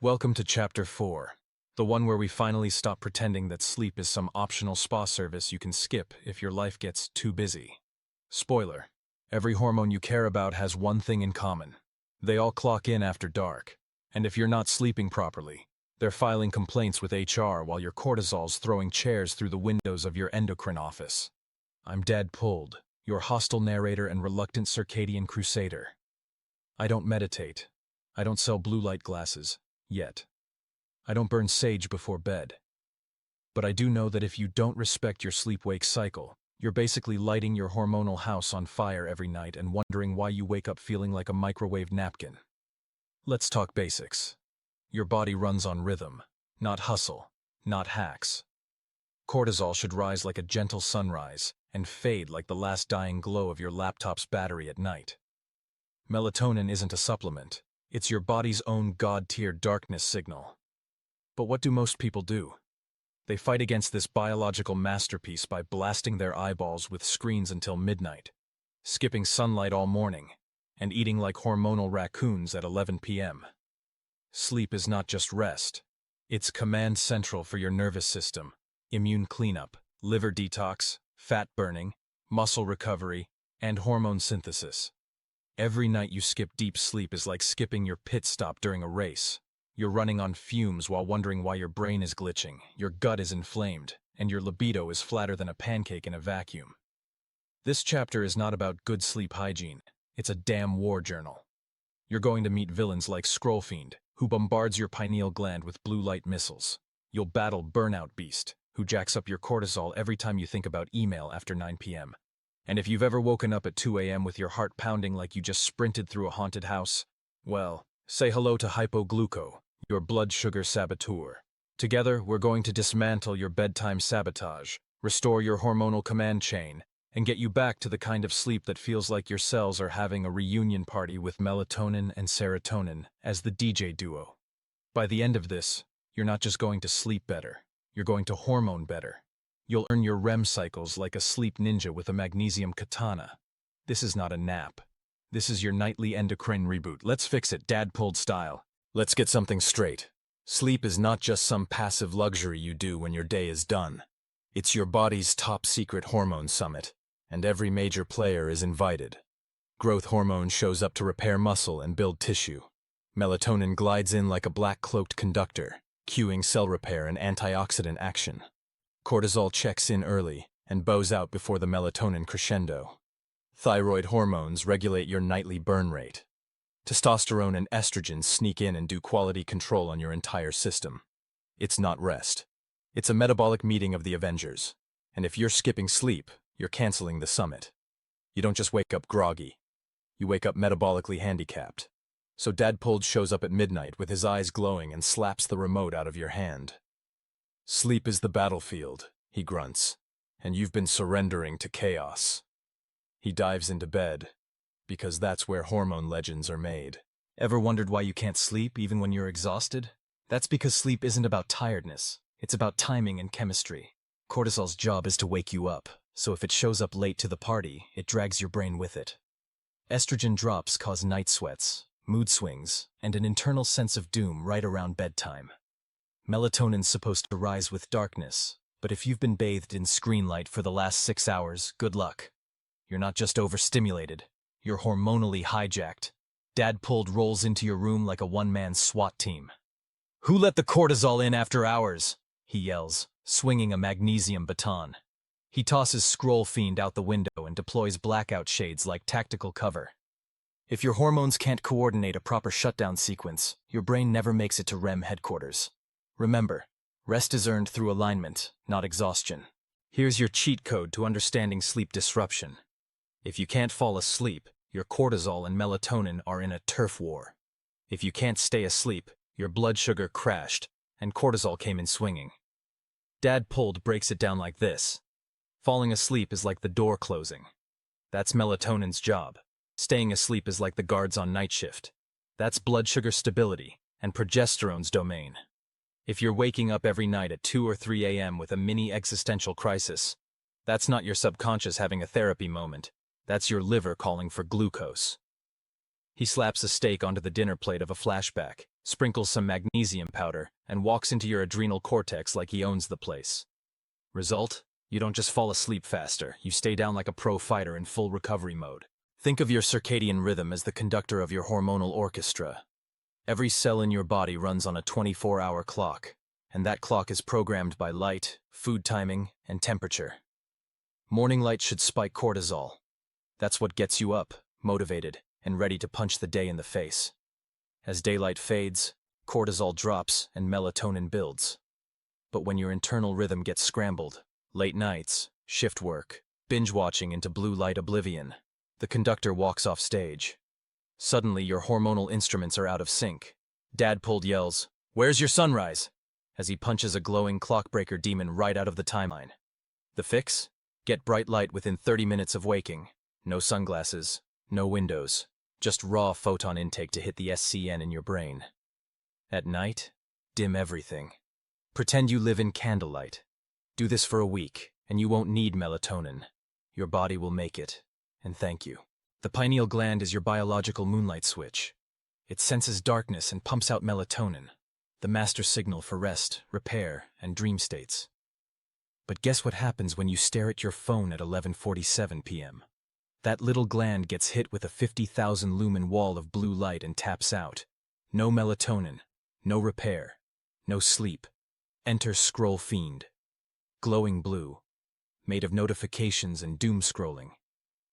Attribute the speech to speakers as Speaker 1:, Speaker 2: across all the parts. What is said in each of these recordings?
Speaker 1: Welcome to Chapter 4, the one where we finally stop pretending that sleep is some optional spa service you can skip if your life gets too busy. Spoiler: every hormone you care about has one thing in common. They all clock in after dark, and if you're not sleeping properly, they're filing complaints with HR while your cortisol's throwing chairs through the windows of your endocrine office. I'm Dad Pulled, your hostile narrator and reluctant circadian crusader. I don't meditate. I don't sell blue light glasses. Yet. I don't burn sage before bed. But I do know that if you don't respect your sleep-wake cycle, you're basically lighting your hormonal house on fire every night and wondering why you wake up feeling like a microwave napkin. Let's talk basics. Your body runs on rhythm, not hustle, not hacks. Cortisol should rise like a gentle sunrise and fade like the last dying glow of your laptop's battery at night. Melatonin isn't a supplement. It's your body's own god-tier darkness signal. But what do most people do? They fight against this biological masterpiece by blasting their eyeballs with screens until midnight, skipping sunlight all morning, and eating like hormonal raccoons at 11 p.m. Sleep is not just rest. It's command central for your nervous system, immune cleanup, liver detox, fat burning, muscle recovery, and hormone synthesis. Every night you skip deep sleep is like skipping your pit stop during a race. You're running on fumes while wondering why your brain is glitching, your gut is inflamed, and your libido is flatter than a pancake in a vacuum. This chapter is not about good sleep hygiene. It's a damn war journal. You're going to meet villains like Scrollfiend, who bombards your pineal gland with blue light missiles. You'll battle Burnout Beast, who jacks up your cortisol every time you think about email after 9 p.m. And if you've ever woken up at 2 a.m. with your heart pounding like you just sprinted through a haunted house, well, say hello to hypogluco, your blood sugar saboteur. Together, we're going to dismantle your bedtime sabotage, restore your hormonal command chain, and get you back to the kind of sleep that feels like your cells are having a reunion party with melatonin and serotonin as the DJ duo. By the end of this, you're not just going to sleep better, you're going to hormone better. You'll earn your REM cycles like a sleep ninja with a magnesium katana. This is not a nap. This is your nightly endocrine reboot. Let's fix it, Dad Pulled style. Let's get something straight. Sleep is not just some passive luxury you do when your day is done. It's your body's top secret hormone summit, and every major player is invited. Growth hormone shows up to repair muscle and build tissue. Melatonin glides in like a black-cloaked conductor, cueing cell repair and antioxidant action. Cortisol checks in early and bows out before the melatonin crescendo. Thyroid hormones regulate your nightly burn rate. Testosterone and estrogen sneak in and do quality control on your entire system. It's not rest. It's a metabolic meeting of the Avengers. And if you're skipping sleep, you're canceling the summit. You don't just wake up groggy. You wake up metabolically handicapped. So Dad Pulled shows up at midnight with his eyes glowing and slaps the remote out of your hand. Sleep is the battlefield, he grunts, and you've been surrendering to chaos. He dives into bed, because that's where hormone legends are made. Ever wondered why you can't sleep even when you're exhausted? That's because sleep isn't about tiredness. It's about timing and chemistry. Cortisol's job is to wake you up, so if it shows up late to the party, it drags your brain with it. Estrogen drops cause night sweats, mood swings, and an internal sense of doom right around bedtime. Melatonin's supposed to rise with darkness, but if you've been bathed in screen light for the last 6 hours, good luck. You're not just overstimulated, you're hormonally hijacked. Dad Pulled rolls into your room like a one-man SWAT team. "Who let the cortisol in after hours?" he yells, swinging a magnesium baton. He tosses Scrollfiend out the window and deploys blackout shades like tactical cover. If your hormones can't coordinate a proper shutdown sequence, your brain never makes it to REM headquarters. Remember, rest is earned through alignment, not exhaustion. Here's your cheat code to understanding sleep disruption. If you can't fall asleep, your cortisol and melatonin are in a turf war. If you can't stay asleep, your blood sugar crashed, and cortisol came in swinging. Dad Pulled breaks it down like this. Falling asleep is like the door closing. That's melatonin's job. Staying asleep is like the guards on night shift. That's blood sugar stability and progesterone's domain. If you're waking up every night at 2 or 3 a.m. with a mini existential crisis, that's not your subconscious having a therapy moment. That's your liver calling for glucose. He slaps a steak onto the dinner plate of a flashback, sprinkles some magnesium powder, and walks into your adrenal cortex like he owns the place. Result? You don't just fall asleep faster, you stay down like a pro fighter in full recovery mode. Think of your circadian rhythm as the conductor of your hormonal orchestra. Every cell in your body runs on a 24-hour clock, and that clock is programmed by light, food timing, and temperature. Morning light should spike cortisol. That's what gets you up, motivated, and ready to punch the day in the face. As daylight fades, cortisol drops and melatonin builds. But when your internal rhythm gets scrambled, late nights, shift work, binge watching into blue light oblivion, the conductor walks off stage. Suddenly, your hormonal instruments are out of sync. Dad-pulled yells, "Where's your sunrise?" as he punches a glowing clockbreaker demon right out of the timeline. The fix? Get bright light within 30 minutes of waking. No sunglasses, no windows, just raw photon intake to hit the SCN in your brain. At night, dim everything. Pretend you live in candlelight. Do this for a week, and you won't need melatonin. Your body will make it, and thank you. The pineal gland is your biological moonlight switch. It senses darkness and pumps out melatonin, the master signal for rest, repair, and dream states. But guess what happens when you stare at your phone at 11:47 p.m.? That little gland gets hit with a 50,000 lumen wall of blue light and taps out. No melatonin, no repair, no sleep. Enter Scroll Fiend. Glowing blue, made of notifications and doom scrolling.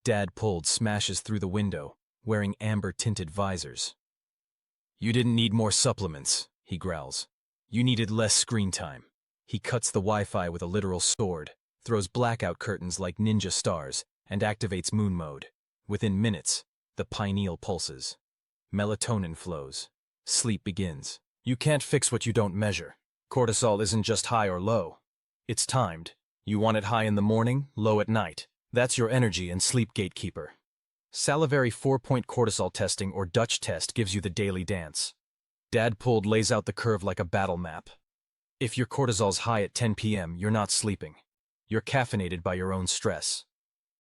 Speaker 1: Dad-pulled smashes through the window, wearing amber-tinted visors. "You didn't need more supplements," he growls. "You needed less screen time." He cuts the Wi-Fi with a literal sword, throws blackout curtains like ninja stars, and activates moon mode. Within minutes, the pineal pulses. Melatonin flows. Sleep begins. You can't fix what you don't measure. Cortisol isn't just high or low. It's timed. You want it high in the morning, low at night. That's your energy and sleep gatekeeper. Salivary 4-point cortisol testing or Dutch test gives you the daily dance. Dad-pulled lays out the curve like a battle map. If your cortisol's high at 10 p.m., you're not sleeping. You're caffeinated by your own stress.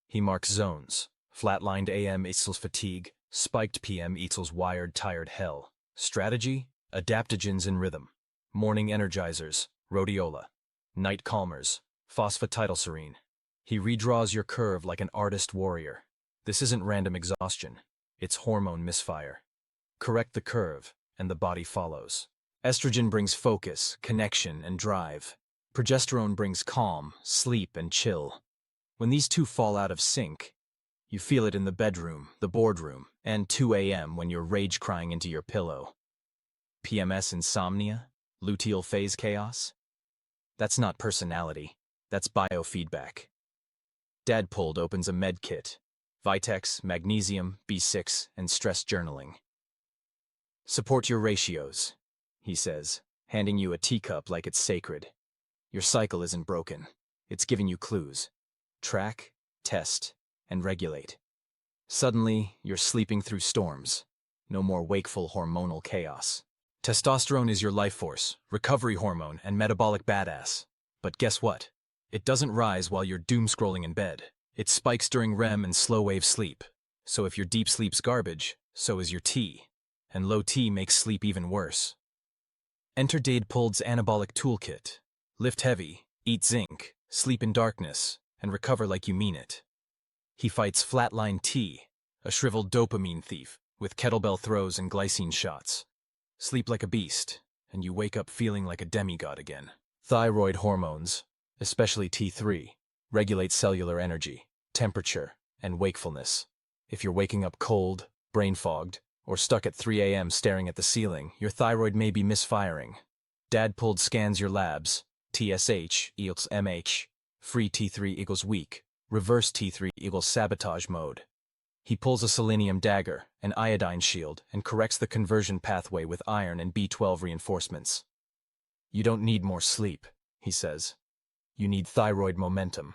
Speaker 1: He marks zones. Flatlined AM equals fatigue, spiked PM equals wired, tired hell. Strategy? Adaptogens in rhythm. Morning energizers, rhodiola. Night calmers, phosphatidylserine. He redraws your curve like an artist warrior. This isn't random exhaustion. It's hormone misfire. Correct the curve, and the body follows. Estrogen brings focus, connection, and drive. Progesterone brings calm, sleep, and chill. When these two fall out of sync, you feel it in the bedroom, the boardroom, and 2 a.m. when you're rage crying into your pillow. PMS insomnia? Luteal phase chaos? That's not personality. That's biofeedback. Dad-pulled opens a med kit. Vitex, magnesium, B6, and stress journaling. Support your ratios, he says, handing you a teacup like it's sacred. Your cycle isn't broken. It's giving you clues. Track, test, and regulate. Suddenly, you're sleeping through storms. No more wakeful hormonal chaos. Testosterone is your life force, recovery hormone, and metabolic badass. But guess what? It doesn't rise while you're doom-scrolling in bed. It spikes during REM and slow-wave sleep. So if your deep sleep's garbage, so is your T. And low T makes sleep even worse. Enter Dade-Pull's anabolic toolkit. Lift heavy, eat zinc, sleep in darkness, and recover like you mean it. He fights flatline T, a shriveled dopamine thief, with kettlebell throws and glycine shots. Sleep like a beast, and you wake up feeling like a demigod again. Thyroid hormones, especially T3, regulate cellular energy, temperature, and wakefulness. If you're waking up cold, brain-fogged, or stuck at 3 a.m. staring at the ceiling, your thyroid may be misfiring. Dad-pulled scans your labs. TSH equals MH, free T3 equals weak, reverse T3 equals sabotage mode. He pulls a selenium dagger, an iodine shield, and corrects the conversion pathway with iron and B12 reinforcements. You don't need more sleep, he says. You need thyroid momentum.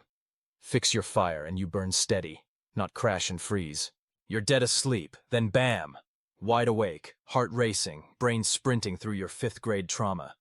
Speaker 1: Fix your fire and you burn steady, not crash and freeze. You're dead asleep, then bam! Wide awake, heart racing, brain sprinting through your 5th grade trauma.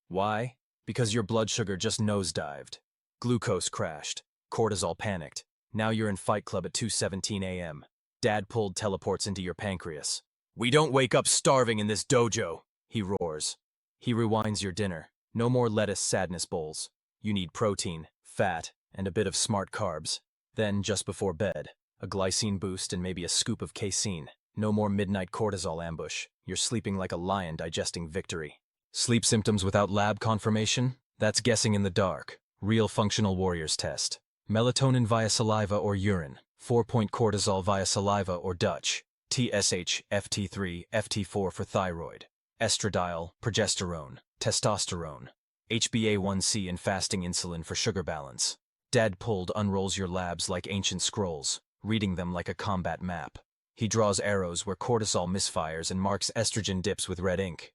Speaker 1: Why? Because your blood sugar just nosedived. Glucose crashed. Cortisol panicked. Now you're in Fight Club at 2:17 a.m. Dad pulled teleports into your pancreas. We don't wake up starving in this dojo, he roars. He rewinds your dinner. No more lettuce sadness bowls. You need protein, fat, and a bit of smart carbs. Then, just before bed, a glycine boost and maybe a scoop of casein. No more midnight cortisol ambush. You're sleeping like a lion digesting victory. Sleep symptoms without lab confirmation? That's guessing in the dark. Real functional warriors test. Melatonin via saliva or urine. 4-point cortisol via saliva or Dutch. TSH, FT3, FT4 for thyroid. Estradiol, progesterone, testosterone. HbA1c and fasting insulin for sugar balance. Dad pulled unrolls your labs like ancient scrolls, reading them like a combat map. He draws arrows where cortisol misfires and marks estrogen dips with red ink.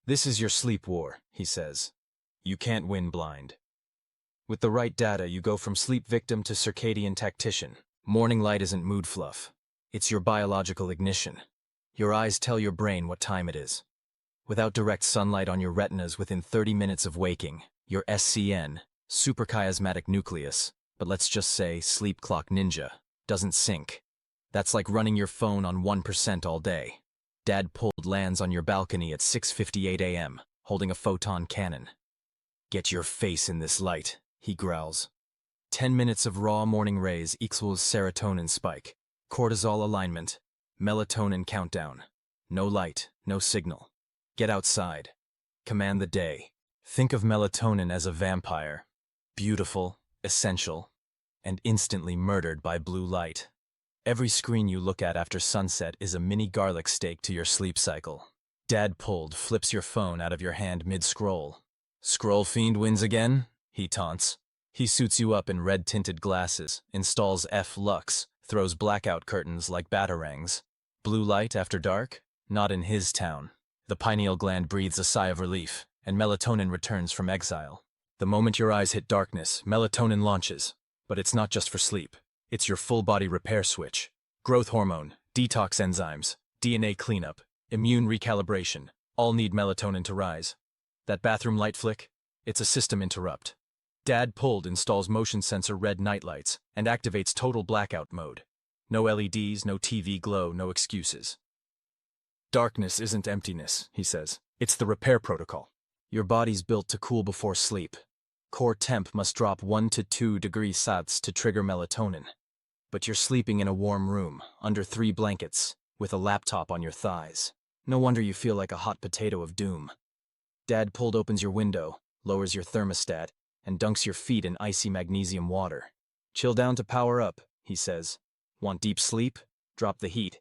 Speaker 1: This is your sleep war, he says. You can't win blind. With the right data, you go from sleep victim to circadian tactician. Morning light isn't mood fluff. It's your biological ignition. Your eyes tell your brain what time it is. Without direct sunlight on your retinas within 30 minutes of waking, your SCN, suprachiasmatic nucleus, but let's just say sleep clock ninja, doesn't sync. That's like running your phone on 1% all day. Dad pulled lands on your balcony at 6:58 a.m., holding a photon cannon. Get your face in this light, he growls. 10 minutes of raw morning rays equals serotonin spike, cortisol alignment, melatonin countdown. No light, no signal. Get outside. Command the day. Think of melatonin as a vampire. Beautiful, essential, and instantly murdered by blue light. Every screen you look at after sunset is a mini garlic steak to your sleep cycle. Dad pulled flips your phone out of your hand mid-scroll. Scroll fiend wins again? He taunts. He suits you up in red-tinted glasses, installs F-Lux, throws blackout curtains like batarangs. Blue light after dark? Not in his town. The pineal gland breathes a sigh of relief, and melatonin returns from exile. The moment your eyes hit darkness, melatonin launches. But it's not just for sleep. It's your full-body repair switch. Growth hormone, detox enzymes, DNA cleanup, immune recalibration, all need melatonin to rise. That bathroom light flick? It's a system interrupt. Dad pulled installs motion sensor red nightlights and activates total blackout mode. No LEDs, no TV glow, no excuses. Darkness isn't emptiness, he says. It's the repair protocol. Your body's built to cool before sleep. Core temp must drop 1 to 2 degrees Celsius to trigger melatonin. But you're sleeping in a warm room, under 3 blankets, with a laptop on your thighs. No wonder you feel like a hot potato of doom. Dad pulled opens your window, lowers your thermostat, and dunks your feet in icy magnesium water. Chill down to power up, he says. Want deep sleep? Drop the heat.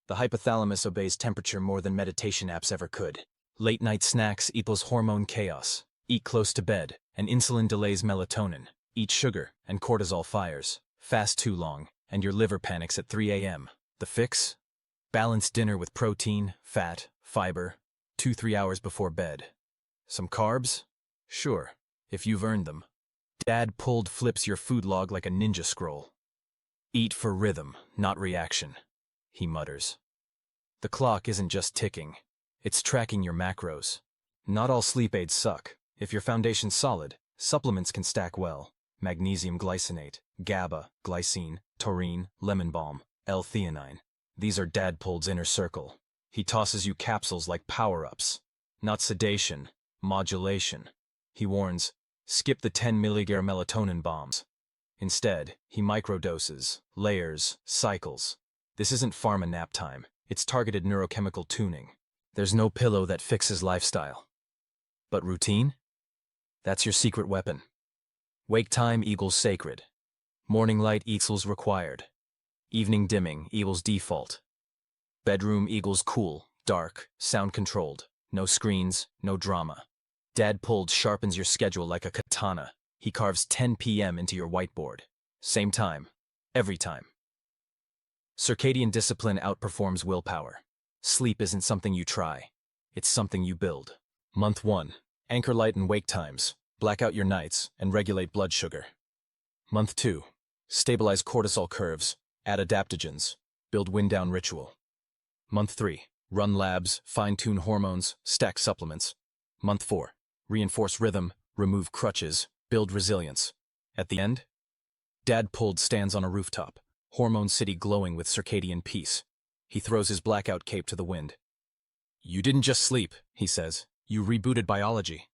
Speaker 1: The hypothalamus obeys temperature more than meditation apps ever could. Late night snacks equals hormone chaos. Eat close to bed, and insulin delays melatonin. Eat sugar, and cortisol fires. Fast too long, and your liver panics at 3 a.m. The fix? Balanced dinner with protein, fat, fiber, 2-3 hours before bed. Some carbs? Sure, if you've earned them. Dad pulled flips your food log like a ninja scroll. Eat for rhythm, not reaction, he mutters. The clock isn't just ticking. It's tracking your macros. Not all sleep aids suck. If your foundation's solid, supplements can stack well. Magnesium glycinate, GABA, glycine, taurine, lemon balm, L-theanine. These are Dad Pull's inner circle. He tosses you capsules like power-ups. Not sedation, modulation. He warns, skip the 10 mg melatonin bombs. Instead, he microdoses, layers, cycles. This isn't pharma nap time. It's targeted neurochemical tuning. There's no pillow that fixes lifestyle. But routine? That's your secret weapon. Wake time equals sacred. Morning light equals required. Evening dimming equals default. Bedroom equals cool, dark, sound controlled. No screens, no drama. Dad Pulled sharpens your schedule like a katana. He carves 10 p.m. into your whiteboard. Same time. Every time. Circadian discipline outperforms willpower. Sleep isn't something you try. It's something you build. Month 1. Anchor light and wake times. Black out your nights and regulate blood sugar. Month 2. Stabilize cortisol curves. Add adaptogens. Build wind-down ritual. Month 3. Run labs, fine-tune hormones, stack supplements. Month 4. Reinforce rhythm, remove crutches, build resilience. At the end, Dad Pulled stands on a rooftop, Hormone City glowing with circadian peace. He throws his blackout cape to the wind. You didn't just sleep, he says. You rebooted biology.